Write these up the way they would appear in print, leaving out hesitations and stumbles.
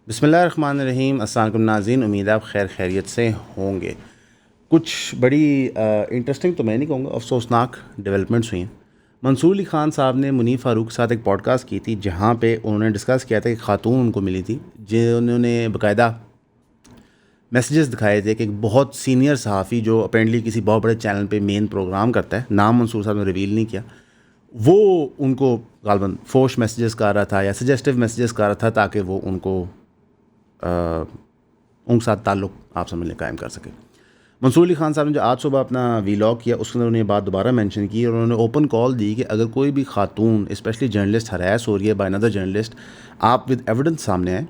بسم اللہ الرحمن الرحیم. السلام علیکم ناظرین, امید ہے آپ خیریت سے ہوں گے. کچھ بڑی انٹرسٹنگ تو میں نہیں کہوں گا, افسوسناک ڈیولپمنٹس ہوئی ہیں. منصور علی خان صاحب نے منیب فاروق کے ساتھ ایک پوڈ کاسٹ کی تھی جہاں پہ انہوں نے ڈسکس کیا تھا کہ خاتون ان کو ملی تھی جنہوں نے باقاعدہ میسیجز دکھائے تھے کہ ایک بہت سینئر صحافی جو اپیرنٹلی کسی بہت بڑے چینل پہ مین پروگرام کرتا ہے, نام منصور صاحب نے ریویل نہیں کیا, وہ ان کو غالباً فوش میسیجز کر رہا تھا یا سجیسٹیو میسیجز کر رہا تھا تاکہ وہ ان کے ساتھ تعلق آپ سمجھ لیں قائم کر سکے. منصور علی خان صاحب نے جو آج صبح اپنا ویلاگ کیا اس کے اندر انہوں نے یہ بات دوبارہ مینشن کی اور انہوں نے اوپن کال دی کہ اگر کوئی بھی خاتون اسپیشلی جرنلسٹ ہراس ہو رہی ہے بائی اندر جرنلسٹ, آپ ود ایویڈنس سامنے آئیں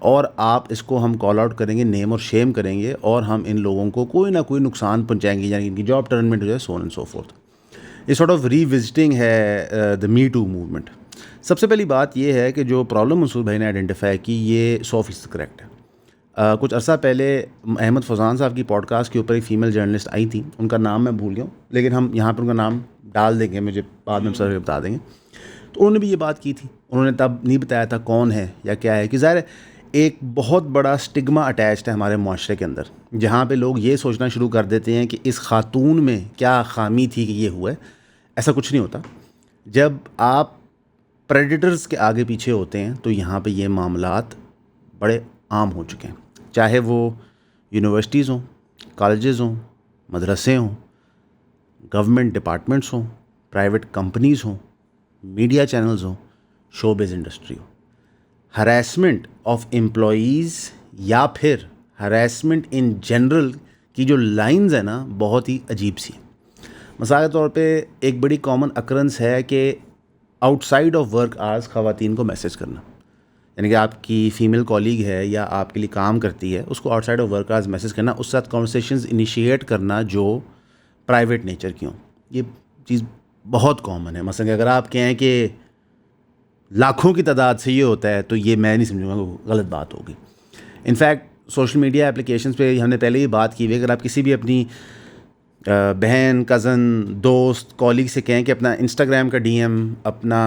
اور آپ اس کو ہم کال آؤٹ کریں گے, نیم اور شیم کریں گے اور ہم ان لوگوں کو کوئی نہ کوئی نقصان پہنچائیں گے, یعنی ان کی جاب ٹرمنٹ ہو جائے, سو اینڈ سو فورتھ. یہ سارٹ آف ری وزٹنگ ہے دا می ٹو موومنٹ. سب سے پہلی بات یہ ہے کہ جو پرابلم منصور بھائی نے آئیڈینٹیفائی کی یہ 100% کریکٹ ہے. کچھ عرصہ پہلے احمد فوزان صاحب کی پوڈ کاسٹ کے اوپر ایک فیمیل جرنلسٹ آئی تھیں, ان کا نام میں بھول گیا ہوں لیکن ہم یہاں پر ان کا نام ڈال دیں گے, مجھے بعد میں سر بتا دیں گے. تو انہوں نے بھی یہ بات کی تھی, انہوں نے تب نہیں بتایا تھا کون ہے یا کیا ہے, کہ ظاہر ہے ایک بہت بڑا سٹگما اٹیچڈ ہے ہمارے معاشرے کے اندر جہاں پہ لوگ یہ سوچنا شروع کر دیتے ہیں کہ اس خاتون میں کیا خامی تھی کہ یہ ہوا ہے. ایسا کچھ نہیں ہوتا. جب آپ پریڈیٹرز کے آگے پیچھے ہوتے ہیں تو یہاں پہ یہ معاملات بڑے عام ہو چکے ہیں, چاہے وہ یونیورسٹیز ہوں, کالجز ہوں, مدرسے ہوں, گورنمنٹ ڈپارٹمنٹس ہوں, پرائیویٹ کمپنیز ہوں, میڈیا چینلز ہوں, شو بیز انڈسٹری ہو. ہراسمنٹ آف امپلائیز یا پھر ہراسمنٹ ان جنرل کی جو لائنز ہیں نا بہت ہی عجیب سی ہیں. مثال کے طور پہ ایک بڑی کامن اکرنس ہے کہ out side of work hours خواتین کو میسیج کرنا, یعنی کہ آپ کی فیمیل کولیگ ہے یا آپ کے لیے کام کرتی ہے اس کو out side of work hours message کرنا, اس ساتھ کانورسیشنز انیشیٹ کرنا جو پرائیویٹ نیچر کی ہوں. یہ چیز بہت کامن ہے. مثلا کہ اگر آپ کہیں کہ لاکھوں کی تعداد سے یہ ہوتا ہے تو یہ میں نہیں سمجھوں گا کہ غلط بات ہوگی. انفیکٹ سوشل میڈیا اپلیکیشنز پہ ہم نے پہلے ہی بات کی ہوئی, اگر آپ کسی بھی اپنی بہن, کزن, دوست, کولیگ سے کہیں کہ اپنا انسٹاگرام کا ڈی ایم, اپنا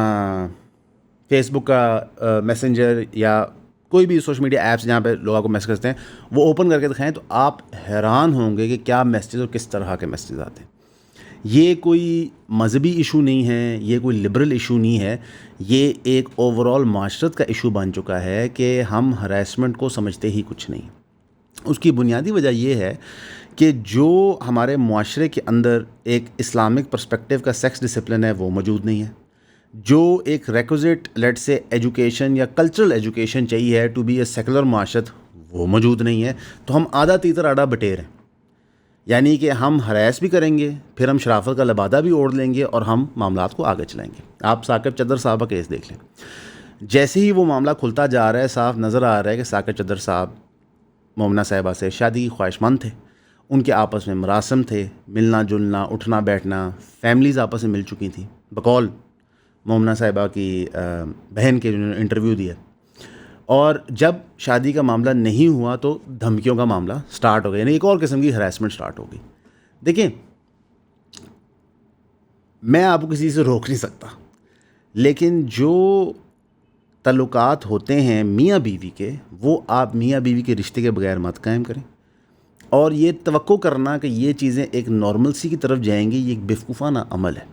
فیس بک کا میسنجر یا کوئی بھی سوشل میڈیا ایپس جہاں پہ لوگوں کو میسج کرتے ہیں وہ اوپن کر کے دکھائیں تو آپ حیران ہوں گے کہ کیا میسیجز اور کس طرح کے میسیجز آتے ہیں. یہ کوئی مذہبی ایشو نہیں ہے, یہ کوئی لبرل ایشو نہیں ہے, یہ ایک اوور آل معاشرت کا ایشو بن چکا ہے کہ ہم ہراسمنٹ کو سمجھتے ہی کچھ نہیں. اس کی بنیادی وجہ یہ ہے کہ جو ہمارے معاشرے کے اندر ایک اسلامک پرسپیکٹیو کا سیکس ڈسپلن ہے وہ موجود نہیں ہے. جو ایک ریکوزٹ لیٹ سے ایجوکیشن یا کلچرل ایجوکیشن چاہیے ہے ٹو بی اے سیکولر معاشرت وہ موجود نہیں ہے. تو ہم آدھا تیتر آدھا بٹیر ہیں, یعنی کہ ہم ہراس بھی کریں گے, پھر ہم شرافت کا لبادہ بھی اوڑھ لیں گے اور ہم معاملات کو آگے چلائیں گے. آپ ثاقب چدر صاحب کا کیس دیکھ لیں, جیسے ہی وہ معاملہ کھلتا جا رہا ہے صاف نظر آ رہا ہے کہ ثاقب چدر صاحب مومنہ صاحبہ سے شادی کی خواہش مند تھے, ان کے آپس میں مراسم تھے, ملنا جلنا, اٹھنا بیٹھنا, فیملیز آپس میں مل چکی تھیں. بقول مومنہ صاحبہ کی بہن کے جنہوں نے انٹرویو دیا, اور جب شادی کا معاملہ نہیں ہوا تو دھمکیوں کا معاملہ سٹارٹ ہو گیا, یعنی ایک اور قسم کی ہراسمنٹ سٹارٹ ہو گئی. دیکھیں میں آپ کو کسی سے روک نہیں سکتا, لیکن جو تعلقات ہوتے ہیں میاں بیوی کے وہ آپ میاں بیوی کے رشتے کے بغیر مت قائم کریں. اور یہ توقع کرنا کہ یہ چیزیں ایک نارملسی کی طرف جائیں گی یہ ایک بیوقوفانہ عمل ہے.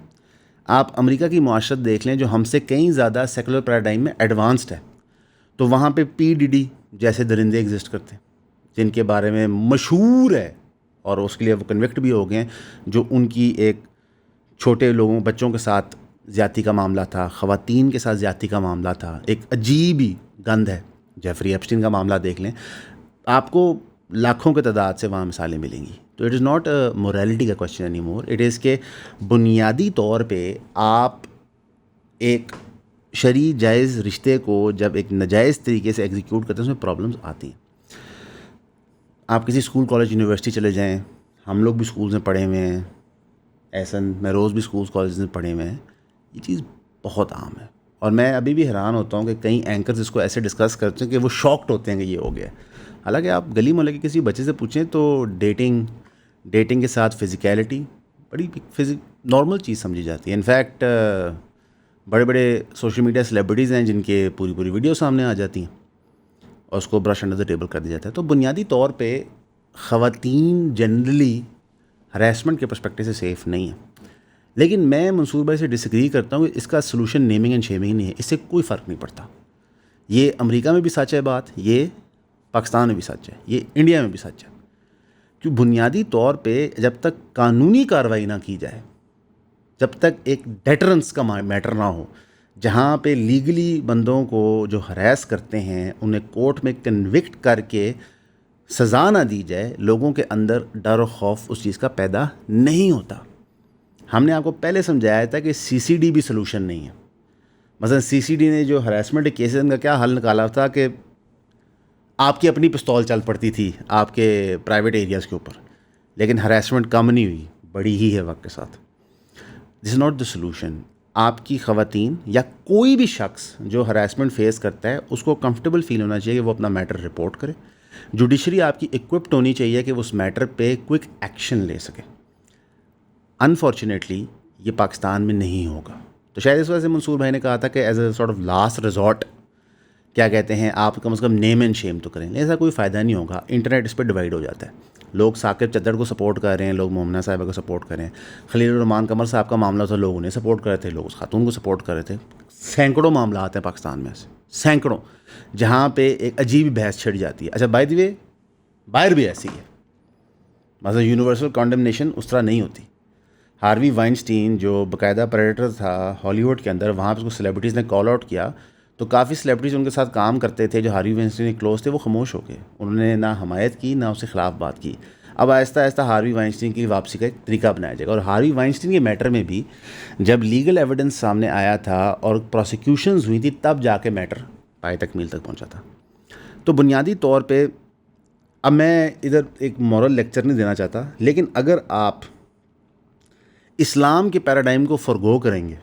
آپ امریکہ کی معاشرت دیکھ لیں جو ہم سے کہیں زیادہ سیکولر پیراڈائم میں ایڈوانسڈ ہے, تو وہاں پہ پی ڈی ڈی جیسے درندے ایگزسٹ کرتے ہیں جن کے بارے میں مشہور ہے اور اس کے لیے وہ کنوکٹ بھی ہو گئے ہیں, جو ان کی ایک چھوٹے لوگوں بچوں کے ساتھ زیادتی کا معاملہ تھا, خواتین کے ساتھ زیادتی کا معاملہ تھا, ایک عجیب ہی گند ہے. جیفری ایپسٹین کا معاملہ دیکھ لیں, آپ کو لاکھوں کی تعداد سے وہاں مثالیں ملیں گی. تو اٹ از ناٹ مورالٹی کا question any more, it is کہ بنیادی طور پہ آپ ایک شرعی جائز رشتے کو جب ایک ناجائز طریقے سے ایگزیکیوٹ کرتے ہیں اس میں پرابلمز آتی ہیں. آپ کسی اسکول, کالج, یونیورسٹی چلے جائیں, ہم لوگ بھی اسکولز میں پڑھے ہوئے ہیں, ایسن میں روز بھی اسکولز کالجز میں پڑھے ہوئے ہیں, یہ چیز بہت عام ہے. اور میں ابھی بھی حیران ہوتا ہوں کہ کئی اینکرز اس کو ایسے ڈسکس کرتے ہیں کہ وہ شاکڈ ہوتے ہیں کہ یہ ہو گیا. حالانکہ آپ گلی محلے کے کسی بچے سے پوچھیں تو ڈیٹنگ کے ساتھ فزیکیلٹی بڑی نارمل چیز سمجھی جاتی ہے. انفیکٹ بڑے بڑے سوشل میڈیا سیلیبریٹیز ہیں جن کے پوری ویڈیو سامنے آ جاتی ہیں, اور اس کو برش انڈر دا ٹیبل کر دیا جاتا ہے. تو بنیادی طور پہ خواتین جنرلی ہراسمنٹ کے پرسپیکٹو سے سیف نہیں ہیں. لیکن میں منصور بھائی سے ڈس ایگری کرتا ہوں کہ اس کا سلوشن نیمنگ اینڈ شیمنگ نہیں ہے. اس سے کوئی فرق نہیں پڑتا. یہ امریکہ میں بھی سچ ہے بات, یہ پاکستان میں بھی سچ ہے, یہ انڈیا میں بھی سچ ہے. کہ بنیادی طور پہ جب تک قانونی کارروائی نہ کی جائے, جب تک ایک ڈیٹرنس کا میٹر نہ ہو, جہاں پہ لیگلی بندوں کو جو ہراس کرتے ہیں انہیں کورٹ میں کنوکٹ کر کے سزا نہ دی جائے, لوگوں کے اندر ڈر و خوف اس چیز کا پیدا نہیں ہوتا. ہم نے آپ کو پہلے سمجھایا تھا کہ سی سی ڈی بھی سلوشن نہیں ہے. مثلا سی سی ڈی نے جو ہراسمنٹ کیسز کا کیا حل نکالا تھا کہ آپ کی اپنی پستول چل پڑتی تھی آپ کے پرائیویٹ ایریاز کے اوپر, لیکن ہراسمنٹ کم نہیں ہوئی, بڑی ہی ہے وقت کے ساتھ. دس از ناٹ دا سلوشن. آپ کی خواتین یا کوئی بھی شخص جو ہراسمنٹ فیس کرتا ہے اس کو کمفرٹیبل فیل ہونا چاہیے کہ وہ اپنا میٹر رپورٹ کرے. جوڈیشری آپ کی اکوپڈ ہونی چاہیے کہ وہ اس میٹر پہ کوئک ایکشن لے سکے. انفارچونیٹلی یہ پاکستان میں نہیں ہوگا. تو شاید اس وجہ سے منصور بھائی نے کہا تھا کہ as a sort of last resort کیا کہتے ہیں آپ کم از کم نیم اینڈ شیم تو کریں. ایسا کوئی فائدہ نہیں ہوگا. انٹرنیٹ اس پہ ڈیوائڈ ہو جاتا ہے. لوگ ثاقب چدر کو سپورٹ کر رہے ہیں, لوگ مومنہ صاحبہ کو سپورٹ کر رہے ہیں. خلیل الرحمان قمر صاحب کا معاملہ تھا, لوگ انہیں سپورٹ کر رہے تھے, لوگ اس خاتون کو سپورٹ کر رہے تھے. سینکڑوں معاملات ہیں پاکستان میں ایسے, سینکڑوں, جہاں پہ ایک عجیب بحث چھڑ جاتی ہے. اچھا بائی دی وے باہر بھی ایسی ہے, مثلا یونیورسل کانڈمنیشن اس طرح نہیں ہوتی. ہاروی وائنسٹین جو باقاعدہ پریڈیٹر تھا ہالی ووڈ کے اندر, وہاں پہ اس کو سیلیبریٹیز نے کال آؤٹ کیا تو کافی سیلیبریٹیز ان کے ساتھ کام کرتے تھے جو ہاروی وائنسٹین کے کلوز تھے, وہ خاموش ہو گئے. انہوں نے نہ حمایت کی نہ اس کے خلاف بات کی. اب آہستہ آہستہ ہاروی وائنسٹین کی واپسی کا ایک طریقہ بنایا جائے گا. اور ہاروی وائنسٹین کے میٹر میں بھی جب لیگل ایویڈنس سامنے آیا تھا اور پروسیکیوشنز ہوئی تھی تب جا کے میٹر پائے تکمیل تک پہنچا تھا. تو بنیادی طور پہ اب میں ادھر ایک مورل لیکچر نہیں دینا چاہتا, لیکن اگر آپ اسلام کے پیراڈائم کو فرگو کریں گے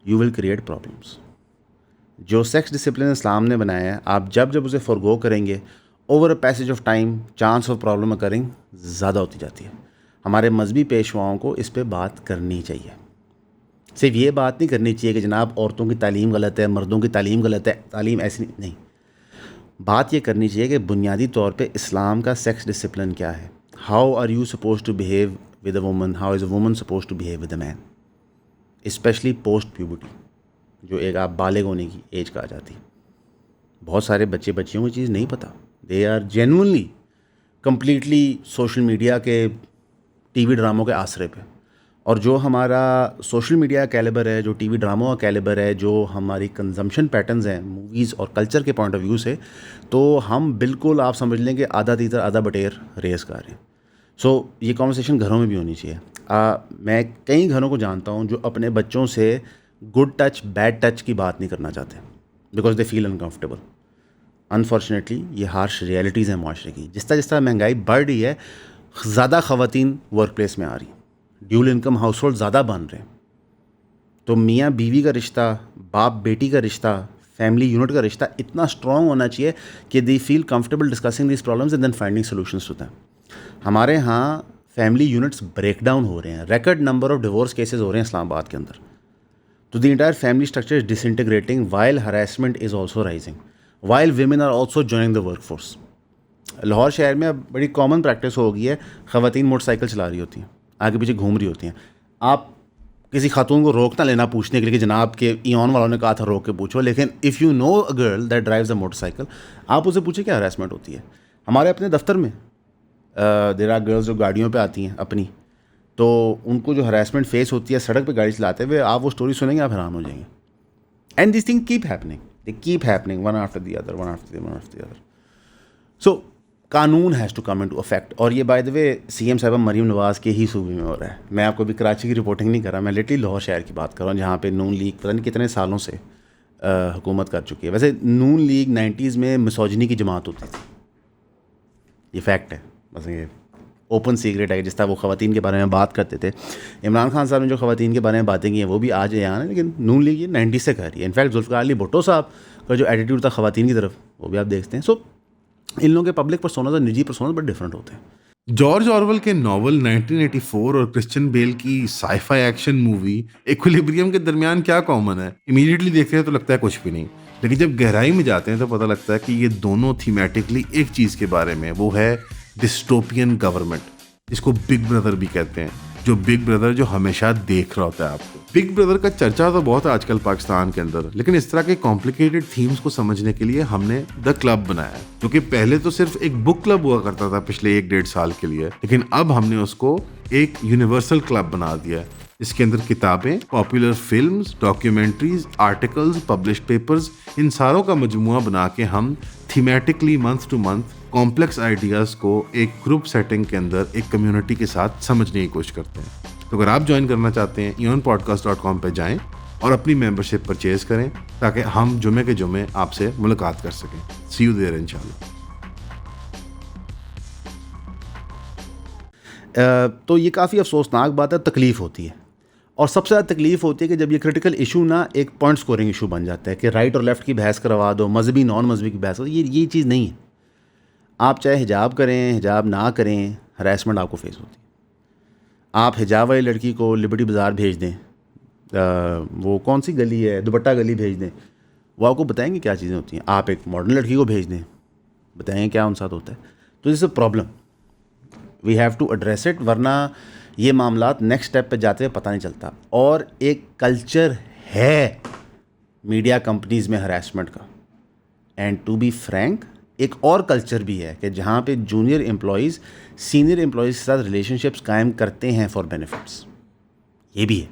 یو ول کریٹ پرابلمس. جو سیکس ڈسپلن اسلام نے بنایا ہے, آپ جب اسے فرگو کریں گے over a passage of time chance of problem occurring زیادہ ہوتی جاتی ہے. ہمارے مذہبی پیشواؤں کو اس پہ بات کرنی چاہیے. صرف یہ بات نہیں کرنی چاہیے کہ جناب عورتوں کی تعلیم غلط ہے, مردوں کی تعلیم غلط ہے, تعلیم ایسی نہیں. بات یہ کرنی چاہیے کہ بنیادی طور پہ اسلام کا سیکس ڈسپلن کیا ہے. How are you suppose to behave with a woman, how is a woman suppose to behave with a man, especially post puberty جو ایک آپ بالغ ہونے کی ایج کا آ جاتی. بہت سارے بچیوں کو چیز نہیں پتہ. They are genuinely completely social media کے ٹی وی ڈراموں کے آسرے پہ. اور جو ہمارا سوشل میڈیا کا کیلیبر ہے, جو ٹی وی ڈراموں کا کیلیبر ہے, جو ہماری کنزمپشن پیٹرنز ہیں موویز اور کلچر کے پوائنٹ آف ویو سے, تو ہم بالکل آپ سمجھ لیں کہ آدھا تیتر آدھا بٹیر ریس کر رہے ہیں. سو یہ کانورسیشن گھروں میں بھی ہونی چاہیے. میں کئی گھروں کو جانتا ہوں جو اپنے بچوں سے گڈ ٹچ بیڈ ٹچ کی بات نہیں کرنا چاہتے because they feel uncomfortable. Unfortunately یہ ہارش ریئلٹیز ہیں معاشرے کی. جس طرح مہنگائی بڑھ رہی ہے, زیادہ خواتین ورک پلیس میں آ رہی ہیں, ڈیول انکم ہاؤس ہولڈ زیادہ بن رہے ہیں. تو میاں بیوی کا رشتہ, باپ بیٹی کا رشتہ, فیملی یونٹ کا رشتہ اتنا اسٹرانگ ہونا چاہیے کہ they feel comfortable discussing these problems and then finding solutions to them. ہمارے ہاں فیملی یونٹس بریک ڈاؤن ہو رہے ہیں, record number of divorce cases ہو رہے ہیں اسلام آباد کے اندر. تو the entire family structure is disintegrating while harassment is also rising, while women are also joining the work force. Lahore شہر میں اب بڑی کامن پریکٹس ہو گئی ہے, خواتین موٹر سائیکل چلا رہی ہوتی ہیں, آگے پیچھے گھوم رہی ہوتی ہیں. آپ کسی خاتون کو روک نہ لینا پوچھنے کے لیے کہ جناب کے ایون والوں نے کہا تھا روک کے پوچھو, لیکن if you know a girl that drives a motorcycle, آپ اسے پوچھیں کیا ہراسمنٹ ہوتی ہے. ہمارے اپنے دفتر میں دیر آر گرلز جو گاڑیوں پہ آتی ہیں اپنی, تو ان کو جو ہراسمنٹ فیس ہوتی ہے سڑک پہ گاڑی چلاتے ہوئے, آپ وہ اسٹوری سنیں گے آپ حیران ہو جائیں گے. And this thing keep happening, they keep happening one after the other, one after the other. So قانون has to come into effect. اور یہ by the way C M صاحبہ مریم نواز کے ہی صوبے میں ہو رہا ہے. میں آپ کو بھی کراچی کی رپورٹنگ نہیں کر رہا, میں لٹرلی لاہور شہر کی بات کر رہا ہوں جہاں پہ نون لیگ پتہ نہیں کتنے سالوں سے حکومت کر چکی ہے. ویسے نون لیگ 90s میں مسوجنی کی جماعت ہوتی تھی, یہ فیکٹ ہے, بس یہ اوپن سیکرٹ ہے. جس طرح وہ خواتین کے بارے میں بات کرتے تھے, عمران خان صاحب نے جو خواتین کے بارے میں باتیں کی ہیں وہ بھی آج یہاں ہیں, لیکن نون لیگ یہ 90 سے کر رہی ہے. انفیکٹ ذوالفقار علی بھٹو صاحب کا جو ایٹیٹیوڈ تھا خواتین کی طرف وہ بھی آپ دیکھتے ہیں. سو ان لوگوں کے پبلک پرسوناز اور نجی پرسوناز بڑے ڈفرینٹ ہوتے ہیں. جارج آرول کے ناول 1984 اور کرسچن بیل کی سائی فائی ایکشن مووی ایکویلیبریم کے درمیان کیا کامن ہے؟ امیڈیٹلی دیکھتے ہیں تو لگتا ہے کچھ بھی نہیں. لیکن جب گہرائی میں جاتے ہیں تو پتہ لگتا ہے کہ یہ دونوں تھیمیٹکلی ایک چیز کے بارے میں، وہ ہے ڈسٹوپین گورنمنٹ، جس کو بگ بردر بھی کہتے ہیں، جو بگ بردر جو ہمیشہ دیکھ رہا ہوتا ہے آپ کو. بگ بردر کا چرچا تو بہت ہے آج کل پاکستان کے اندر، لیکن اس طرح کے کمپلیکیٹڈ تھیمز کو سمجھنے کے لیے ہم نے دا کلب بنایا ہے، جو کہ پہلے تو صرف ایک بک کلب ہوا کرتا تھا پچھلے 1-1.5 سال کے لیے، لیکن اب ہم نے اس کو ایک یونیورسل کلب بنا دیا ہے، اس کے اندر کتابیں، popular films, documentaries, articles, published papers, ان ساروں کا مجموعہ بنا کے ہم thematically month to month complex ideas کو ایک گروپ سیٹنگ کے اندر ایک کمیونٹی کے ساتھ سمجھنے کی کوشش کرتے ہیں. تو اگر آپ جوائن کرنا چاہتے ہیں eonpodcast.com پہ جائیں اور اپنی ممبرشپ پرچیز کریں تاکہ ہم جمعے کے جمعے آپ سے ملاقات کر سکیں. سی یو دیئر انشاءاللہ. تو یہ کافی افسوسناک بات ہے، تکلیف ہوتی ہے، اور سب سے زیادہ تکلیف ہوتی ہے کہ جب یہ کرٹیکل ایشو نا ایک پوائنٹ سکورنگ ایشو بن جاتا ہے کہ رائٹ اور لیفٹ کی بحث کروا دو، مذہبی نان مذہبی کی بحث کرو. یہ چیز نہیں ہے. آپ چاہے حجاب کریں، حجاب نہ کریں، ہراسمنٹ آپ کو فیس ہوتی ہے. آپ حجاب والی لڑکی کو لبرٹی بازار بھیج دیں، وہ کون سی گلی ہے، دوپٹہ گلی بھیج دیں، وہ آپ کو بتائیں گے کیا چیزیں ہوتی ہیں. آپ ایک ماڈرن لڑکی کو بھیج دیں، بتائیں گے کیا ان ساتھ ہوتا ہے. تو this a problem, we have to address it, ورنہ یہ معاملات نیکسٹ اسٹیپ پہ جاتے ہوئے پتہ نہیں چلتا. اور ایک کلچر ہے میڈیا کمپنیز میں ہراسمنٹ کا، اینڈ ٹو بی فرینک ایک اور کلچر بھی ہے کہ جہاں پہ جونیئر امپلائیز سینئر امپلائیز کے ساتھ ریلیشن شپس قائم کرتے ہیں فار بینیفٹس. یہ بھی ہے.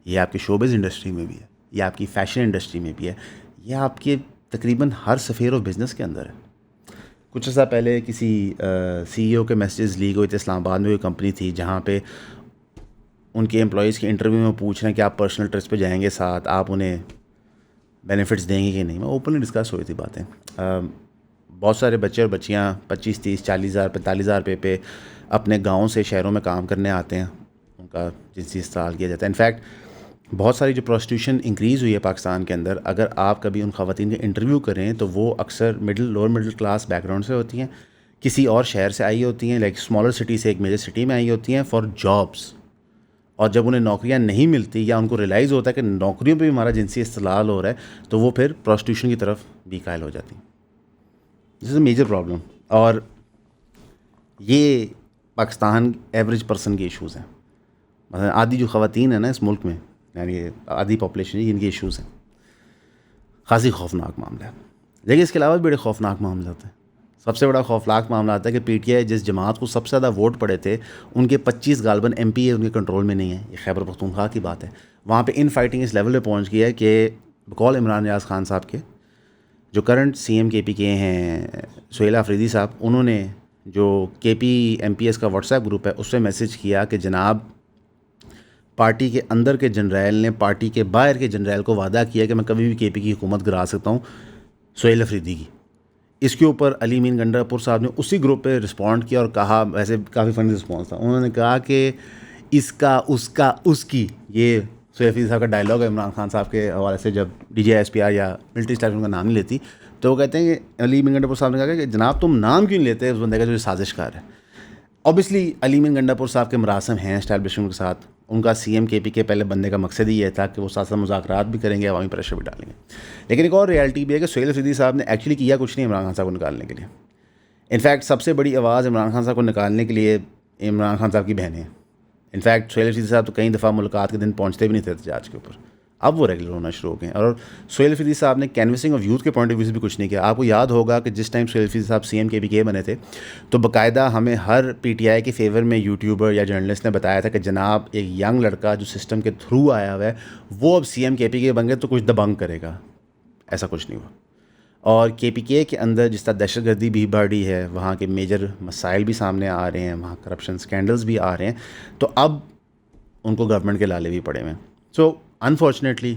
یہ آپ کی شوبز انڈسٹری میں بھی ہے، یہ آپ کی فیشن انڈسٹری میں بھی ہے، یہ آپ کے تقریباً ہر سفیر آف بزنس کے اندر ہے. کچھ عرصہ پہلے کسی سی ای او کے میسیجز لیک ہوئے تھے. اسلام آباد میں کوئی کمپنی تھی جہاں پہ ان کے امپلائیز کے انٹرویو میں پوچھ رہے ہیں کہ آپ پرسنل ٹرپس پہ جائیں گے ساتھ، آپ انہیں بینیفٹس دیں گے کہ نہیں. میں اوپنلی ڈسکس ہوئی تھی باتیں. بہت سارے بچے اور بچیاں 25, 30, 40 ہزار 45 ہزار روپے پہ اپنے گاؤں سے شہروں میں کام کرنے آتے ہیں، ان کا جنسی استعمال کیا جاتا ہے. انفیکٹ بہت ساری جو پروسٹیوشن انکریز ہوئی ہے پاکستان کے اندر، اگر آپ کبھی ان خواتین کے انٹرویو کریں تو وہ اکثر lower middle class back ground سے ہوتی ہیں، کسی اور شہر سے آئی ہوتی ہیں، لائک اسمالر سٹی سے ایک میجر سٹی میں آئی ہوتی ہیں فار جابس. اور جب انہیں نوکریاں نہیں ملتی یا ان کو ریلائز ہوتا ہے کہ نوکریوں پہ بھی ہمارا جنسی استعمال ہو رہا ہے، تو وہ پھر پروسٹیوشن کی طرف بھی قائل ہو جاتی ہیں. دس از اے میجر پرابلم، اور یہ پاکستان ایوریج پرسن کے ایشوز ہیں. مثلا آدھی جو خواتین ہیں نا اس ملک میں، یعنی آدھی پاپولیشن، ان کے ایشوز ہیں. خاصی خوفناک معاملہ ہے. لیکن اس کے علاوہ بھی بڑے خوفناک معاملات ہیں. سب سے بڑا خوفناک معاملہ آتا ہے کہ پی ٹی آئی جس جماعت کو سب سے زیادہ ووٹ پڑے تھے، ان کے 25 غالباً ایم پی اے ان کے کنٹرول میں نہیں ہے. یہ خیبر پختونخوا کی بات ہے. وہاں پہ ان فائٹنگ اس لیول پہ پہنچ گئی ہے کہ بقول عمران نیاز خان صاحب کے جو کرنٹ سی ایم کے پی کے ہیں سہیل آفریدی صاحب، انہوں نے جو کے پی ایم پی ایس کا واٹس ایپ گروپ ہے اس پہ میسج کیا کہ جناب پارٹی کے اندر کے جنرل نے پارٹی کے باہر کے جنرل کو وعدہ کیا کہ میں کبھی بھی کے پی کی حکومت گرا سکتا ہوں سہیل آفریدی کی. اس کے اوپر علی مین گنڈاپور صاحب نے اسی گروپ پہ رسپونڈ کیا اور کہا، ویسے کافی فنی رسپانس تھا، انہوں نے کہا کہ اس کا اس کا اس کی، یہ سہیل آفریدی صاحب کا ڈائلاگ ہے عمران خان صاحب کے حوالے سے. جب D J S P R یا ملٹری اسٹائل ان کا نام نہیں لیتی تو وہ کہتے ہیں کہ علی مین گنڈاپور صاحب نے کہا کہ جناب تم نام کیوں نہیں لیتے اس بندے کا جو سازش کار ہے. اوبیسلی علی مین گنڈاپور صاحب کے مراسم ہیں اسٹیبلشمنٹ کے ساتھ. ان کا سی ایم کے پی کے پہلے بندے کا مقصد ہی یہ تھا کہ وہ ساتھ ساتھ مذاکرات بھی کریں گے، عوامی پریشر بھی ڈالیں گے. لیکن ایک اور ریالٹی بھی ہے کہ سہیل آفریدی صاحب نے ایکچولی کیا کچھ نہیں عمران خان صاحب کو نکالنے کے لیے. انفیکٹ سب سے بڑی آواز عمران خان صاحب کو نکالنے کے لیے عمران خان صاحب کی بہنیں ہیں. انفیکٹ سہیل آفریدی صاحب تو کئی دفعہ ملاقات کے دن پہنچتے بھی نہیں تھے احتجاج کے اوپر، اب وہ ریگولر ہونا شروع ہو گئے. اور سہیل آفریدی صاحب نے کینوسنگ آف یوتھ کے پوائنٹ آف ویو سے بھی کچھ نہیں کیا. آپ کو یاد ہوگا کہ جس ٹائم سہیل آفریدی صاحب سی ایم کے پی کے بنے تھے تو باقاعدہ ہمیں ہر پی ٹی آئی کے فیور میں یوٹیوبر یا جرنلسٹ نے بتایا تھا کہ جناب ایک ینگ لڑکا جو سسٹم کے تھرو آیا ہوا ہے وہ اب سی ایم کے پی کے بن گئے تو کچھ دبنگ کرے گا. ایسا کچھ نہیں ہوا. اور کے پی کے اندر جس طرح دہشت گردی بھی بڑھی ہے، وہاں کے میجر مسائل بھی سامنے آ رہے ہیں، وہاں کرپشن سکینڈلز بھی آ رہے ہیں، تو اب ان کو گورنمنٹ کے لالے بھی پڑے ہوئے ہیں. سو انفارچونیٹلی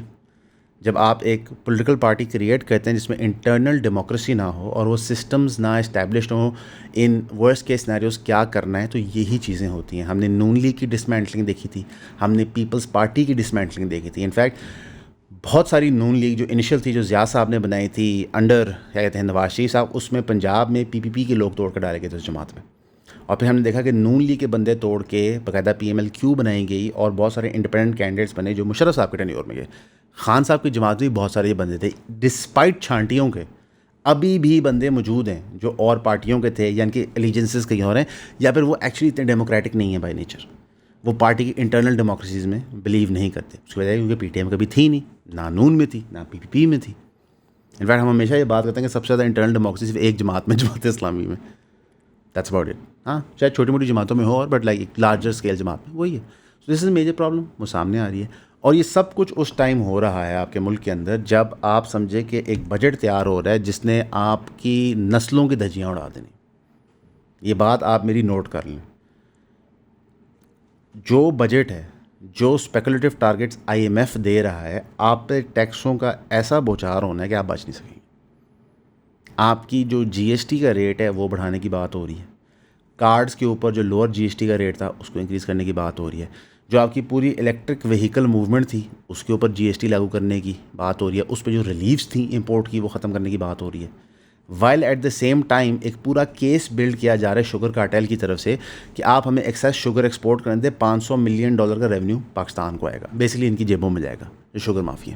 جب آپ ایک پولیٹیکل پارٹی کریٹ کرتے ہیں جس میں انٹرنل ڈیموکریسی نہ ہو اور وہ سسٹمز نہ اسٹیبلشڈ ہوں، ان ورسٹ کیس سینیریوز کیا کرنا ہے، تو یہی چیزیں ہوتی ہیں. ہم نے نون لیگ کی ڈسمینٹلنگ دیکھی تھی، ہم نے پیپلز پارٹی کی ڈسمینٹلنگ دیکھی تھی. انفیکٹ بہت ساری نون لیگ جو انیشل تھی، جو ضیاء صاحب نے بنائی تھی انڈر کیا کہتے ہیں نواز شریف صاحب، اس میں پنجاب میں پی پی پی کے لوگ توڑ کر ڈالے گئے تھے اس جماعت میں. اور پھر ہم نے دیکھا کہ نون لیگ کے بندے توڑ کے باقاعدہ پی ایم ایل کیو بنائی گئی اور بہت سارے انڈیپینڈنٹ کینڈیڈیٹس بنے جو مشرف صاحب کے ٹینیور میں گئے. خان صاحب کی جماعت میں بھی بہت سارے یہ بندے تھے، ڈسپائٹ چھانٹیوں کے ابھی بھی بندے موجود ہیں جو اور پارٹیوں کے تھے، یا ان کے ایلیجنسز کہیں اور ہیں، یا پھر وہ ایکچولی اتنے ڈیموکریٹک نہیں ہیں بائی نیچر. وہ پارٹی کی انٹرنل ڈیموکریسیز میں بلیو نہیں کرتے. اس کی وجہ کیونکہ پی ٹی ایم کبھی تھی نہیں، نہ نون میں تھی نہ پی پی پی میں تھی. انفیکٹ ہم ہمیشہ یہ بات کرتے ہیں کہ سب سے زیادہ انٹرنل ڈیموکریسی صرف ایک جماعت میں، جماعت اسلامی میں. That's about it. ہاں شاید چھوٹی موٹی جماعتوں میں ہو اور بٹ لائک ایک لارجر اسکیل جماعت میں وہی ہے. سو دس از میجر پرابلم، وہ سامنے آ رہی ہے. اور یہ سب کچھ اس ٹائم ہو رہا ہے آپ کے ملک کے اندر جب آپ سمجھے کہ ایک بجٹ تیار ہو رہا ہے جس نے آپ کی نسلوں کی دھجیاں اڑا دینی. یہ بات آپ میری نوٹ کر لیں. جو بجٹ ہے، جو speculative targets I M F دے رہا ہے، آپ پہ ٹیکسوں کا ایسا بوچھار ہونا ہے کہ آپ بچ نہیں سکیں. آپ کی جو جی ایس ٹی کا ریٹ ہے وہ بڑھانے کی بات ہو رہی ہے. کارڈز کے اوپر جو لوور جی ایس ٹی کا ریٹ تھا اس کو انکریز کرنے کی بات ہو رہی ہے. جو آپ کی پوری الیکٹرک وہیکل موومنٹ تھی اس کے اوپر جی ایس ٹی لاگو کرنے کی بات ہو رہی ہے. اس پہ جو ریلیفس تھیں امپورٹ کی وہ ختم کرنے کی بات ہو رہی ہے. While at the same time ایک پورا کیس بلڈ کیا جا رہا ہے شوگر کارٹیل کی طرف سے کہ آپ ہمیں ایکسیس شوگر ایکسپورٹ کرنے دیں. $500 ملین کا ریونیو پاکستان کو آئے گا، بیسکلی ان کی جیبوں میں جائے گا جو sugar mafia.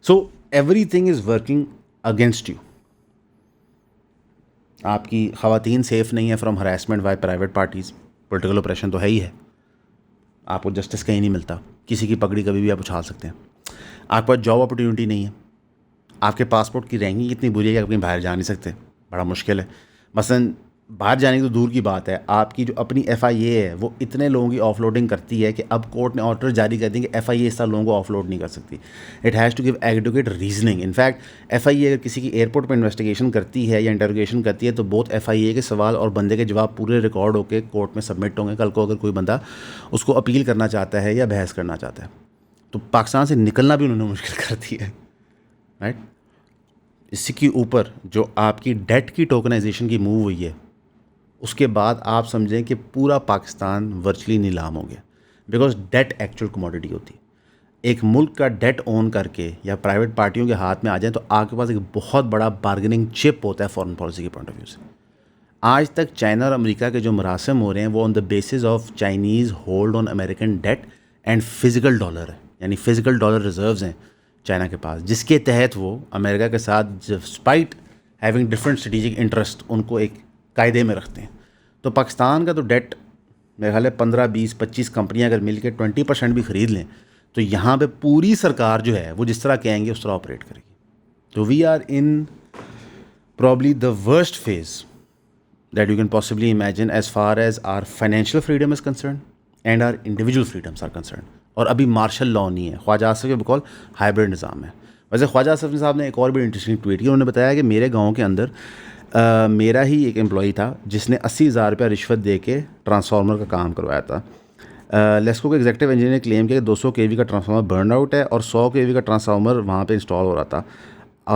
So everything is working against you. آپ کی خواتین سیف نہیں ہے from harassment by private parties. Political oppression تو ہے ہی ہے. آپ کو جسٹس کہیں نہیں ملتا، کسی کی پگڑی کبھی بھی آپ اچھال سکتے ہیں. آپ کے پاس جاب اپرچونیٹی نہیں ہے. آپ کے پاسپورٹ کی رینکنگ اتنی بری ہے کہ آپ کہیں باہر جا نہیں سکتے، بڑا مشکل ہے. مثلاً باہر جانے کی تو دور کی بات ہے، آپ کی جو اپنی ایف آئی اے ہے وہ اتنے لوگوں کی آف لوڈنگ کرتی ہے کہ اب کورٹ نے آرڈر جاری کر دیں کہ ایف آئی اے اس طرح لوگوں کو آف لوڈ نہیں کر سکتی. It has to give advocate reasoning. In fact F I A اگر کسی کی ایئرپورٹ پہ انویسٹیگیشن کرتی ہے یا انٹروگیشن کرتی ہے تو بہت ایف آئی اے کے سوال اور بندے کے جواب پورے ریکارڈ ہو کے کورٹ میں سبمٹ ہوں گے. کل کو اگر کوئی بندہ اس کو اپیل کرنا چاہتا ہے یا بحث کرنا چاہتا ہے تو پاکستان سے نکلنا بھی انہوں نے مشکل کر دی ہے. رائٹ. اسی کے اوپر جو آپ کی ڈیٹ کی ٹوکنائزیشن کی موو ہوئی ہے اس کے بعد آپ سمجھیں کہ پورا پاکستان ورچولی نیلام ہو گیا. بیکاز ڈیٹ ایکچوئل کموڈٹی ہوتی ہے. ایک ملک کا ڈیٹ اون کر کے یا پرائیویٹ پارٹیوں کے ہاتھ میں آ جائیں تو آپ کے پاس ایک بہت بڑا بارگننگ چپ ہوتا ہے فارن پالیسی کے پوائنٹ آف ویو سے. آج تک چائنا اور امریکہ کے جو مراسم ہو رہے ہیں وہ on the basis of Chinese hold on American debt and physical dollar ہے. یعنی فزیکل ڈالر ریزروز ہیں چائنا کے پاس، جس کے تحت وہ امریکہ کے ساتھ despite having different strategic interest ان کو ایک قاعدے میں رکھتے ہیں. تو پاکستان کا تو ڈیٹ میرے خیال ہے 15 20 25 کمپنیاں اگر مل کے 20% بھی خرید لیں تو یہاں پہ پوری سرکار جو ہے وہ جس طرح کہیں گے اس طرح آپریٹ کرے گی. تو we are in probably the worst phase that you can possibly imagine as far as our financial freedom is concern and our individual freedoms are concern. اور ابھی مارشل لا نہیں ہے. خواجہ آصف کے بقول ہائیبرڈ نظام ہے. ویسے خواجہ آصف صاحب نے ایک اور بھی انٹرسٹنگ ٹویٹ کیا. انہوں نے بتایا کہ میرے گاؤں کے اندر میرا ہی ایک امپلائی تھا جس نے 80,000 روپیہ رشوت دے کے ٹرانسفارمر کا کام کروایا تھا. لیسکو کے ایگزیکٹو انجینئر نے کلیم کیا کہ 200 kV کا ٹرانسفارمر برن آؤٹ ہے اور 100 kV کا ٹرانسفارمر وہاں پہ انسٹال ہو رہا تھا.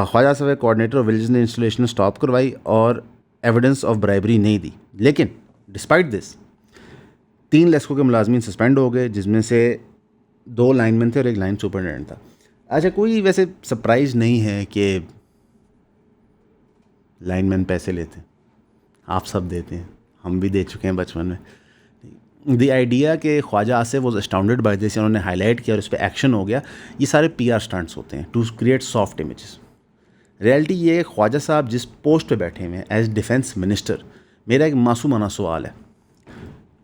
خواجہ صاحب کوآرڈینیٹر اور ولیجز نے انسٹالیشن اسٹاپ کروائی اور ایویڈنس آف برائبری نہیں دی. لیکن ڈسپائٹ دس 3 لیسکو کے ملازمین سسپینڈ ہو گئے جس میں سے 2 لائن مین تھے اور 1 لائن سپرنٹینڈنٹ تھا. اچھا کوئی ویسے سرپرائز نہیں ہے کہ لائن مین پیسے لیتے ہیں، آپ سب دیتے ہیں، ہم بھی دے چکے ہیں بچپن میں. دی آئیڈیا کہ خواجہ آصف واز اسٹاؤنڈیڈ بائی دس، انہوں نے ہائی لائٹ کیا اور اس پہ ایکشن ہو گیا، یہ سارے پی آر اسٹنٹس ہوتے ہیں to create soft images. Reality یہ ہے خواجہ صاحب جس پوسٹ پہ بیٹھے ہوئے ہیں ایز ڈیفینس منسٹر، میرا ایک معصومانہ سوال ہے،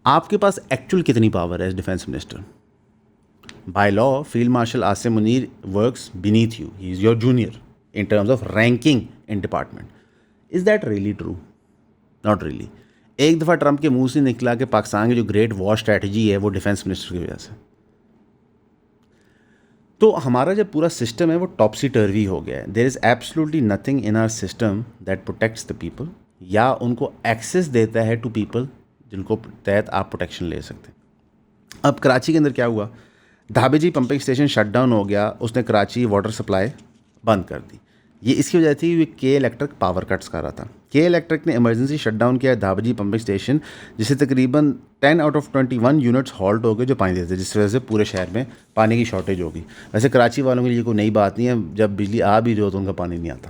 آپ کے پاس ایکچوئل کتنی پاور ہے as defence minister? By law field marshal Asif Munir works beneath you, he is your junior in terms of ranking in department. Is that really true? Not really. ایک دفعہ ٹرمپ کے منہ سے نکلا کہ پاکستان کی جو گریٹ وار اسٹریٹجی ہے وہ ڈیفینس منسٹر کی وجہ سے. تو ہمارا جو پورا سسٹم ہے وہ ٹاپسی ٹروی ہو گیا ہے. There is absolutely nothing in our system that protects the people یا ان کو ایکسیس دیتا ہے ٹو پیپل جن کو تحت آپ پروٹیکشن لے سکتے ہیں. اب کراچی کے اندر کیا ہوا، دھابے جی پمپنگ اسٹیشن شٹ ڈاؤن ہو گیا، اس نے کراچی واٹر سپلائی بند کر دی. یہ اس کی وجہ تھی کہ کے الیکٹرک پاور کٹس کر رہا تھا. کے الیکٹرک نے ایمرجنسی شٹ ڈاؤن کیا دھابے جی پمپنگ اسٹیشن، جس سے تقریباً 10 آؤٹ آف 21 یونٹس ہالٹ ہو گئے جو پانی دیتے، جس وجہ سے پورے شہر میں پانی کی شارٹیج ہوگی. ویسے کراچی والوں کے لیے کوئی نئی بات نہیں ہے، جب بجلی آ بھی رہی ہو تو ان کا پانی نہیں آتا.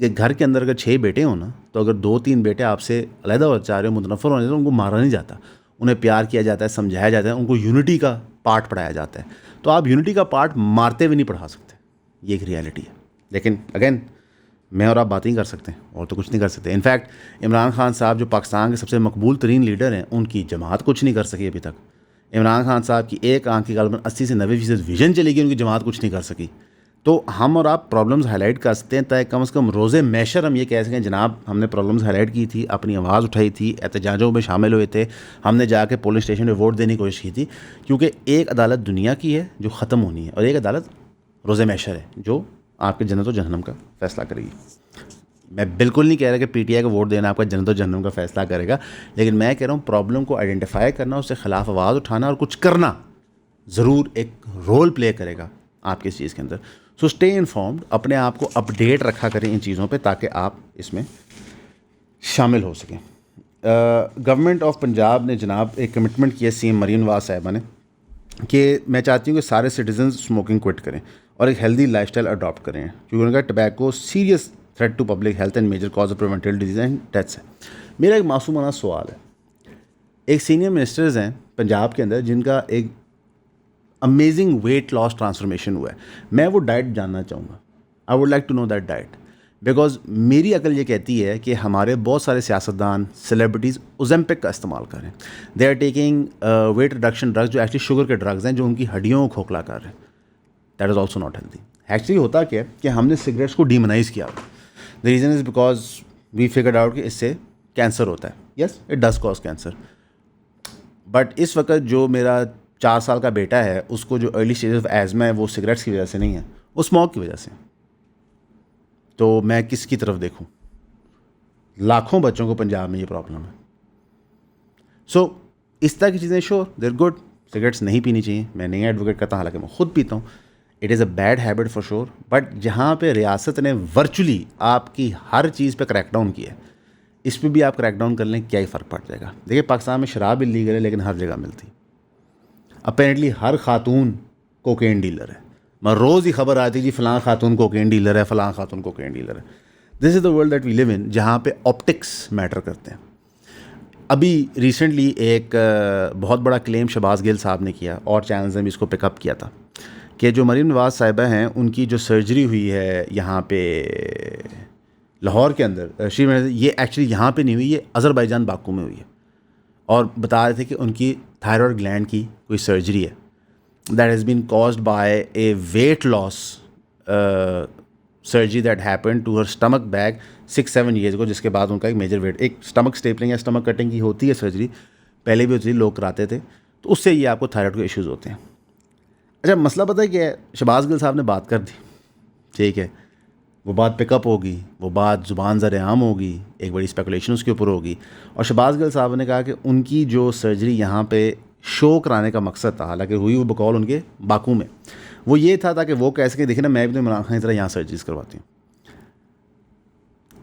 کہ گھر کے اندر اگر 6 بیٹے ہوں نا تو اگر 2-3 بیٹے آپ سے علیحدہ ہو چاہ رہے ہو, متنفر ہونے تو ان کو مارا نہیں جاتا, انہیں پیار کیا جاتا ہے, سمجھایا جاتا ہے, ان کو یونٹی کا پارٹ پڑھایا جاتا ہے. تو آپ یونٹی کا پارٹ مارتے ہوئے نہیں پڑھا سکتے, یہ ایک ریالٹی ہے. لیکن اگین میں اور آپ باتیں ہی کر سکتے ہیں اور تو کچھ نہیں کر سکتے. انفیکٹ عمران خان صاحب جو پاکستان کے سب سے مقبول ترین لیڈر ہیں, ان کی جماعت کچھ نہیں کر سکی ابھی تک. عمران خان صاحب کی ایک آنکھ کی غالباً 80 سے 90% ویژن چلی گئی, ان کی جماعت کچھ نہیں کر سکی. تو ہم اور آپ پرابلمز ہائی لائٹ کر سکتے ہیں تاکہ کم از کم روزے میشر ہم یہ کہہ سکیں جناب ہم نے پرابلمز ہائی لائٹ کی تھی, اپنی آواز اٹھائی تھی, احتجاجوں میں شامل ہوئے تھے, ہم نے جا کے پولنگ اسٹیشن پہ ووٹ دینے کی کوشش کی تھی. کیونکہ ایک عدالت دنیا کی ہے جو ختم ہونی ہے, اور ایک عدالت روزے میشر ہے جو آپ کے جنت و جہنم کا فیصلہ کرے گی. میں بالکل نہیں کہہ رہا کہ پی ٹی آئی کو ووٹ دینا آپ کا جنت و جہنم کا فیصلہ کرے گا, لیکن میں کہہ رہا ہوں پرابلم کو آئیڈینٹیفائی کرنا, اس کے خلاف آواز اٹھانا اور کچھ کرنا ضرور ایک رول پلے کرے گا آپ کی اس چیز کے اندر. سو اسٹے انفارمڈ, اپنے آپ کو اپڈیٹ رکھا کریں ان چیزوں پہ تاکہ آپ اس میں شامل ہو سکیں. گورنمنٹ آف پنجاب نے جناب ایک کمٹمنٹ کی ہے سی ایم مریم نواز صاحبہ نے کہ میں چاہتی ہوں کہ سارے سٹیزنز اسموکنگ کوئٹ کریں اور ایک ہیلدی لائف اسٹائل اڈاپٹ کریں, کیونکہ ان کا tobacco serious threat to public health and major cause of preventable disease and deaths ہے. میرا ایک معصومانہ سوال ہے, ایک سینئر منسٹرز ہیں پنجاب کے اندر جن کا ایک امیزنگ ویٹ لاس ٹرانسفارمیشن ہوا ہے, میں وہ ڈائٹ جاننا چاہوں گا. I would like to know that diet, because میری عقل یہ کہتی ہے کہ ہمارے بہت سارے سیاستدان سیلیبریٹیز اوزیمپک کا استعمال کر رہے ہیں. They are taking weight reduction drugs جو ایکچولی شوگر کے ڈرگز ہیں جو ان کی ہڈیوں کو کھوکھلا کر رہے ہیں. That is also not healthy. Actually ہوتا کیا ہے کہ ہم نے سگریٹس کو ڈیمونائز کیا. The reason is because we figured out کہ اس سے کینسر ہوتا ہے. Yes it does cause cancer, but اس وقت جو میرا 4 سال کا بیٹا ہے اس کو جو ارلی اسٹیج آف ایزما ہے وہ سگریٹس کی وجہ سے نہیں ہے, وہ اسموک کی وجہ سے. تو میں کس کی طرف دیکھوں؟ لاکھوں بچوں کو پنجاب میں یہ پرابلم ہے. سو اس طرح کی چیزیں شور دیر گڈ, سگریٹس نہیں پینی چاہیے, میں نہیں ایڈوکیٹ کرتا, حالانکہ میں خود پیتا ہوں. It is a bad habit for sure, but جہاں پہ ریاست نے ورچولی آپ کی ہر چیز پہ کریک ڈاؤن کیا ہے, اس پہ بھی آپ کریک ڈاؤن کر لیں, کیا ہی فرق پڑ جائے گا. دیکھیے پاکستان میں شراب اللیگل ہے لیکن ہر جگہ ملتی. اپیرنٹلی ہر خاتون کوکین ڈیلر ہے. میں روز ہی خبر آتی جی فلاں خاتون کوکین ڈیلر ہے, فلاں خاتون کوکین ڈیلر ہے. دس از دا ورلڈ دیٹ وی لیو ان, جہاں پہ آپٹکس میٹر کرتے ہیں. ابھی ریسنٹلی ایک بہت بڑا کلیم شہباز گل صاحب نے کیا, اور چینلز نے بھی اس کو پک اپ کیا تھا, کہ جو مریم نواز صاحبہ ہیں ان کی جو سرجری ہوئی ہے یہاں پہ لاہور کے اندر, یہ ایکچولی یہاں پہ نہیں ہوئی, یہ آذربائیجان باکو میں ہوئی ہے. اور بتا رہے تھے کہ ان کی تھائرائڈ گلینڈ کی کوئی سرجری ہے that has been caused by a weight loss surgery that happen to her stomach bag 6-7 years کو, جس کے بعد ان کا ایک میجر ویٹ, ایک اسٹمک اسٹیپلنگ یا اسٹمک کٹنگ کی ہوتی ہے سرجری, پہلے بھی ہوتی تھی, لوگ کراتے تھے, تو اس سے یہ آپ کو تھائرائڈ کے ایشوز ہوتے ہیں. اچھا مسئلہ پتہ ہے کہ شہباز گل صاحب نے بات کر دی, ٹھیک ہے, وہ بات پک اپ ہوگی, وہ بات زبان زر عام ہوگی, ایک بڑی اسپیکولیشن اس کے اوپر ہوگی, اور شہباز گل صاحب نے کہا کہ ان کی جو سرجری یہاں پہ شو کرانے کا مقصد تھا, حالانکہ ہوئی وہ بقول ان کے باکو میں, وہ یہ تھا تاکہ وہ کہہ سکیں دیکھیں نا میں بھی تو عمران خان کی طرح یہاں سرجریز کرواتی ہوں.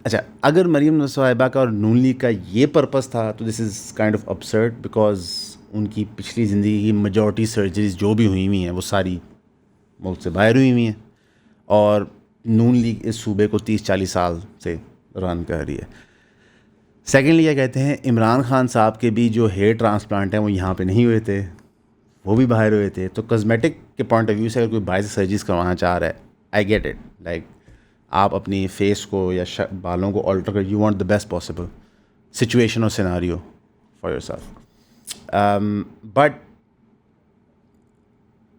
اچھا اگر مریم صاحبہ کا اور نون لیگ کا یہ پرپس تھا تو this is kind of absurd, because ان کی پچھلی زندگی کی میجورٹی سرجریز جو بھی ہوئی ہوئی ہیں وہ ساری ملک سے باہر ہوئی ہوئی ہیں, اور نون لیگ اس صوبے کو 30-40 سال سے رن کر رہی ہے. سیکنڈلی یہ کہتے ہیں عمران خان صاحب کے بھی جو ہیئر ٹرانسپلانٹ ہیں وہ یہاں پہ نہیں ہوئے تھے, وہ بھی باہر ہوئے تھے. تو کازمیٹک کے پوائنٹ آف ویو سے اگر کوئی باہر سے سرجریز کروانا چاہ رہا ہے, آئی گیٹ اٹ, لائک آپ اپنی فیس کو یا بالوں کو آلٹر کر, you want the best possible situation اور scenario for yourself, but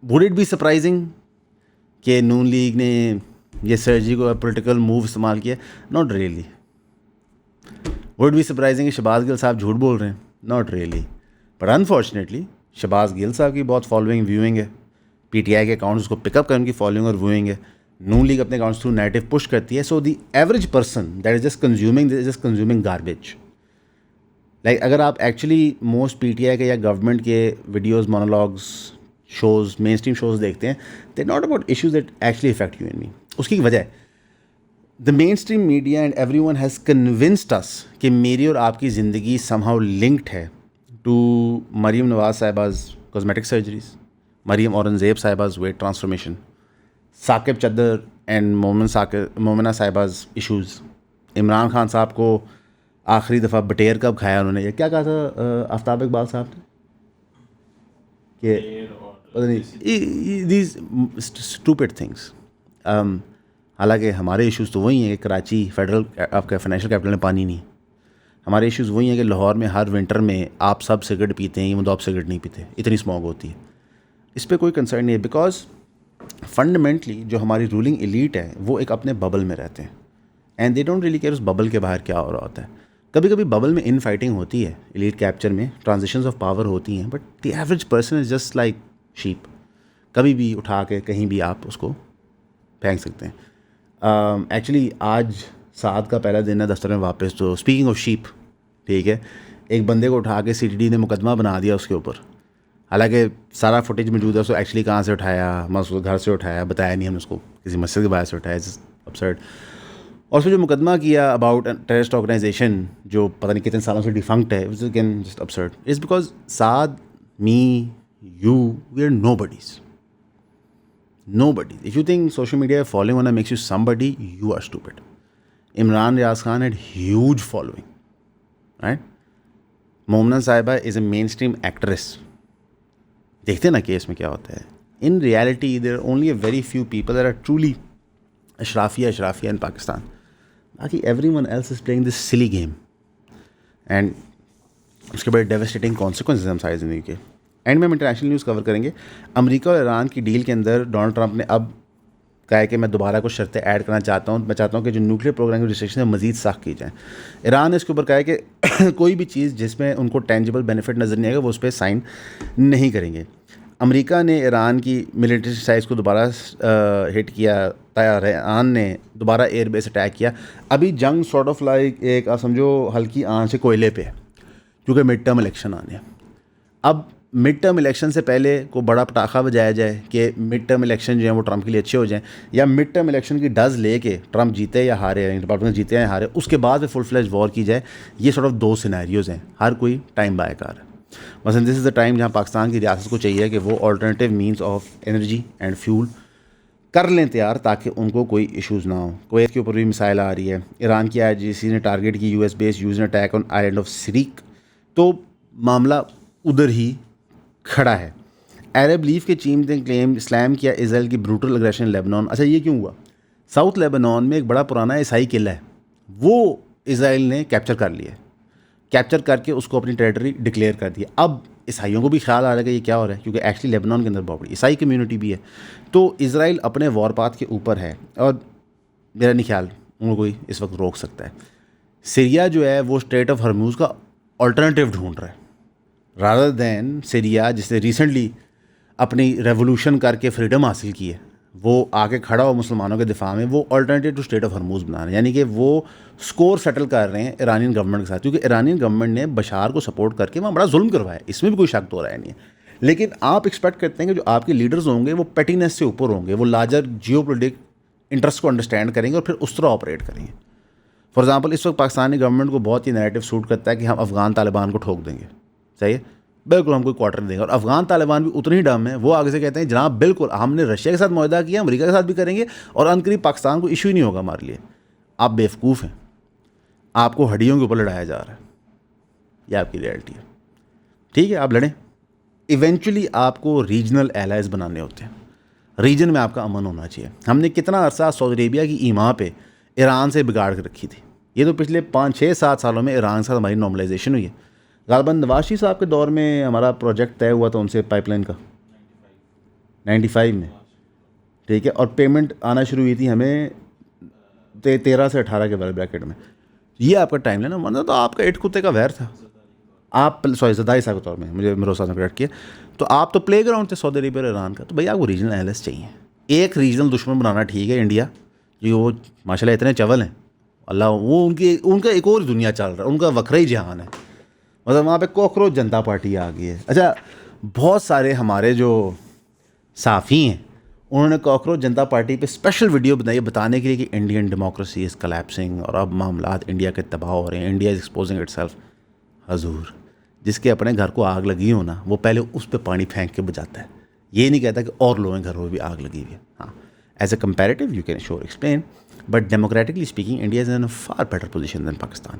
would it be surprising کہ نون لیگ نے یہ سرجری کو پولیٹیکل موو استعمال کیا؟ Not really. Would be surprising کہ شہباز گل صاحب جھوٹ بول رہے ہیں؟ Not really. But unfortunately Shahbaz Gill sahib کی بہت فالوئنگ ویوئنگ ہے, پی ٹی آئی کے اکاؤنٹس کو پک اپ کرنے کی فالوئنگ اور ویوئنگ ہے, نون لیگ اپنے اکاؤنٹس تھرو نیگیٹو پش کرتی ہے. So the average person that is just consuming garbage. Like اگر آپ actually most P T I کے یا گورنمنٹ کے videos, monologues, shows, mainstream shows دیکھتے ہیں, they not about issues that actually affect you and me. اس کی وجہ ہے the mainstream media and everyone has convinced اس کہ میری اور آپ کی زندگی سم ہاؤ لنکڈ ہے ٹو مریم نواز صاحباز کاسمیٹک سرجریز, مریم اورنگزیب صاحباز ویٹ ٹرانسفارمیشن, ثاقب چدر اینڈ مومنہ صاحباز ایشوز. عمران خان صاحب کو آخری دفعہ بٹیر کب کھایا انہوں نے, یہ کیا کہا تھا آفتاب اقبال صاحب نے کہ پتہ نہیں دیز اسٹوپڈ تھنگس. حالانکہ ہمارے ایشوز تو وہی ہیں کہ کراچی فیڈرل آپ کا فائنینشیل کیپٹل میں پانی نہیں. ہمارے ایشوز وہی ہیں کہ لاہور میں ہر ونٹر میں آپ سب سگریٹ پیتے ہیں, یہ آپ سگریٹ نہیں پیتے, اتنی اسموگ ہوتی ہے. اس پہ کوئی کنسرن نہیں ہے بیکاز فنڈامنٹلی جو ہماری رولنگ ایلیٹ ہے وہ ایک اپنے ببل میں رہتے ہیں and they don't really care اس ببل کے باہر کیا ہو رہا ہوتا ہے. کبھی کبھی ببل میں ان فائٹنگ ہوتی ہے, ایلیٹ کیپچر میں ٹرانزیشنز آف پاور ہوتی ہیں, but the average person is just like shape. کبھی بھی اٹھا کے کہیں بھی آپ اس کو پھینک سکتے ہیں. ایکچولی آج 7 کا پہلا دن ہے دفتر میں واپس. تو اسپیکنگ آف شیپ, ٹھیک ہے, ایک بندے کو اٹھا کے CTD نے مقدمہ بنا دیا اس کے اوپر. حالانکہ سارا فوٹیج موجود ہے, اس کو ایکچولی کہاں سے اٹھایا, میں اس کو گھر سے اٹھایا, بتایا نہیں ہم نے اس کو, کسی مسجد کے باہر سے اٹھایا, ابسرڈ. اور اس میں جو مقدمہ کیا اباؤٹ ٹیررسٹ آرگنائزیشن جو پتہ نہیں کتنے سالوں سے ڈیفنکٹ ہے, again just absurd. It's because Saad, me, you, we are no buddies. Nobody. If you think social media following one makes you somebody, you are stupid. Imran Riaz Khan had huge following, right? Momna Sahiba is a mainstream actress. دیکھتے نا case میں کیا ہوتا ہے. In reality, there are only a very few people that are truly اشرافیہ in Pakistan. باقی everyone else is playing this silly game. And اس کے بڑے devastating consequences ہیں ہم ساری زندگی کے. اینڈ میں ہم انٹرنیشنل نیوز کور کریں گے. امریکہ اور ایران کی ڈیل کے اندر ڈونلڈ ٹرمپ نے اب کہا ہے کہ میں دوبارہ کچھ شرطیں ایڈ کرنا چاہتا ہوں. میں چاہتا ہوں کہ جو نیوکلیئر پروگرام کی ریسٹرکشن ہے مزید سخت کی جائیں. ایران نے اس کے اوپر کہا ہے کہ کوئی بھی چیز جس میں ان کو ٹینجیبل بینیفٹ نظر نہیں آئے گا وہ اس پہ سائن نہیں کریں گے. امریکہ نے ایران کی ملٹری سائز کو دوبارہ ہٹ کیا, ایران نے دوبارہ ایئر بیس اٹیک کیا. ابھی جنگ سارٹ آف لائک ایک آپ سمجھو ہلکی آنچ سے کوئلے پہ ہے کیونکہ مڈ ٹرم الیکشن آنے ہیں. اب مڈ ٹرم الیکشن سے پہلے کو بڑا پٹاخہ بجایا جائے کہ مڈ ٹرم الیکشن جو ہیں وہ ٹرمپ کے لیے اچھے ہو جائیں, یا مڈ ٹرم الیکشن کی ڈز لے کے ٹرمپ جیتے یا ہارے, ریپبلکن جیتے یا ہارے, اس کے بعد میں فل فلیج وار کی جائے. یہ سارٹ آف 2 سینیریوز ہیں, ہر کوئی ٹائم بائے کار ہے. مثلاً دس از دا ٹائم جہاں پاکستان کی ریاست کو چاہیے کہ وہ alternative means of energy and fuel کر لیں تیار تاکہ ان کو کوئی ایشوز نہ ہوں. کویت کے اوپر بھی مسائل آ رہی ہے. ایران کی IGC نے ٹارگیٹ کی US بیس یوزن اٹیک آن آئلینڈ آف سریک, تو معاملہ ادھر ہی کھڑا ہے. عرب لیگ کے چیف نے کلیم اسلام کیا اسرائیل کی بروٹل اگریشن لیبنان. اچھا یہ کیوں ہوا؟ ساؤتھ لیبنان میں ایک بڑا پرانا عیسائی قلعہ ہے, وہ اسرائیل نے کیپچر کر لیا ہے. کیپچر کر کے اس کو اپنی ٹیریٹری ڈکلیئر کر دیا. اب عیسائیوں کو بھی خیال آ رہا ہے کہ یہ کیا ہو رہا ہے, کیونکہ ایکچولی لیبنان کے اندر بہت بڑی عیسائی کمیونٹی بھی ہے. تو اسرائیل اپنے وار پاتھ کے اوپر ہے اور میرا نہیں خیال ان کو کوئی اس وقت روک سکتا ہے. سیریا جو ہے وہ اسٹریٹ آف ہرموز کا آلٹرنیٹیو ڈھونڈ رہا ہے رادر دین سیریا جس نے ریسنٹلی اپنی ریولوشن کر کے فریڈم حاصل کی ہے, وہ آ کے کھڑا ہو مسلمانوں کے دفاع میں. وہ آلٹرنیٹیو ٹو اسٹیٹ آف ہرموز بنا رہے ہیں, یعنی کہ وہ سکور سیٹل کر رہے ہیں ایرانین گورنمنٹ کے ساتھ, کیونکہ ایرانین گورنمنٹ نے بشار کو سپورٹ کر کے وہاں بڑا ظلم کروایا, اس میں بھی کوئی شک تو ہو رہا ہے نہیں ہے. لیکن آپ ایکسپیکٹ کرتے ہیں کہ جو آپ کے لیڈرز ہوں گے وہ پیٹینس سے اوپر ہوں گے, وہ لارجر جیو پولیٹک انٹرسٹ کو انڈرسٹینڈ کریں گے اور پھر اس طرح آپریٹ کریں گے. فار ایگزامپل اس وقت پاکستانی گورنمنٹ کو بہت ہی نیریٹو سوٹ کرتا ہے کہ ہم افغان طالبان کو ٹھوک دیں گے, صحیح ہے, بالکل ہم کوئی کوارٹر نہیں دیں گے. اور افغان طالبان بھی اتنے ہی ڈم ہیں, وہ آگے سے کہتے ہیں جناب بالکل ہم نے رشیا کے ساتھ معاہدہ کیا, امریکہ کے ساتھ بھی کریں گے, اور عنقریب پاکستان کو ایشو ہی نہیں ہوگا ہمارے لیے. آپ بیوقوف ہیں, آپ کو ہڈیوں کے اوپر لڑایا جا رہا ہے, یہ آپ کی ریئلٹی ہے. ٹھیک ہے, آپ لڑیں, ایونچولی آپ کو ریجنل ایلائز بنانے ہوتے ہیں. ریجن میں آپ کا امن ہونا چاہیے. ہم نے کتنا عرصہ سعودی عربیہ کی ایما پہ ایران سے بگاڑ کے رکھی تھی. یہ تو پچھلے 5-6-7 سالوں میں ایران کے ساتھ ہماری نارملائزیشن ہوئی ہے. غالباً نواز شریف صاحب کے دور میں ہمارا پروجیکٹ طے ہوا تھا ان سے پائپ لائن کا 95 میں, ٹھیک ہے, اور پیمنٹ آنا شروع ہوئی تھی ہمیں 13 سے 18 کے بریکٹ میں. یہ آپ کا ٹائم لینا, ورنہ تو آپ کا 8 کتے کا ویر تھا. آپ زدائی صاحب کے طور میں مجھے میرے ساتھ کریکٹ کیا, تو آپ تو پلے گراؤنڈ تھے سعودی عربیہ اور ایران کا. تو بھائی آپ کو ریجنل ایلائز چاہیے. ایک ریجنل دشمن بنانا ٹھیک ہے, انڈیا جو وہ ماشاء اللہ اتنے چول ہیں, اللہ وہ ان کا ایک اور دنیا چل رہا ہے, ان کا وکھرا ہی جہان ہے. مطلب وہاں پہ کوکروچ جنتا پارٹی آ گئی ہے. اچھا بہت سارے ہمارے جو صحافی ہیں انہوں نے کوکروچ جنتا پارٹی پہ اسپیشل ویڈیو بنائی بتانے کے لیے کہ انڈین ڈیموکریسی از کلیپسنگ اور اب معاملات انڈیا کے تباہ ہو رہے ہیں, India is exposing it self. حضور, جس کے اپنے گھر کو آگ لگی ہو نا وہ پہلے اس پہ پانی پھینک کے بجاتا ہے, یہ نہیں کہتا کہ اور لوگوں کے گھروں میں بھی آگ لگی ہوئی ہے. ہاں, As a comparative, you can sure explain, but democratically speaking, India is in a far better position than Pakistan.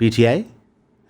PTI,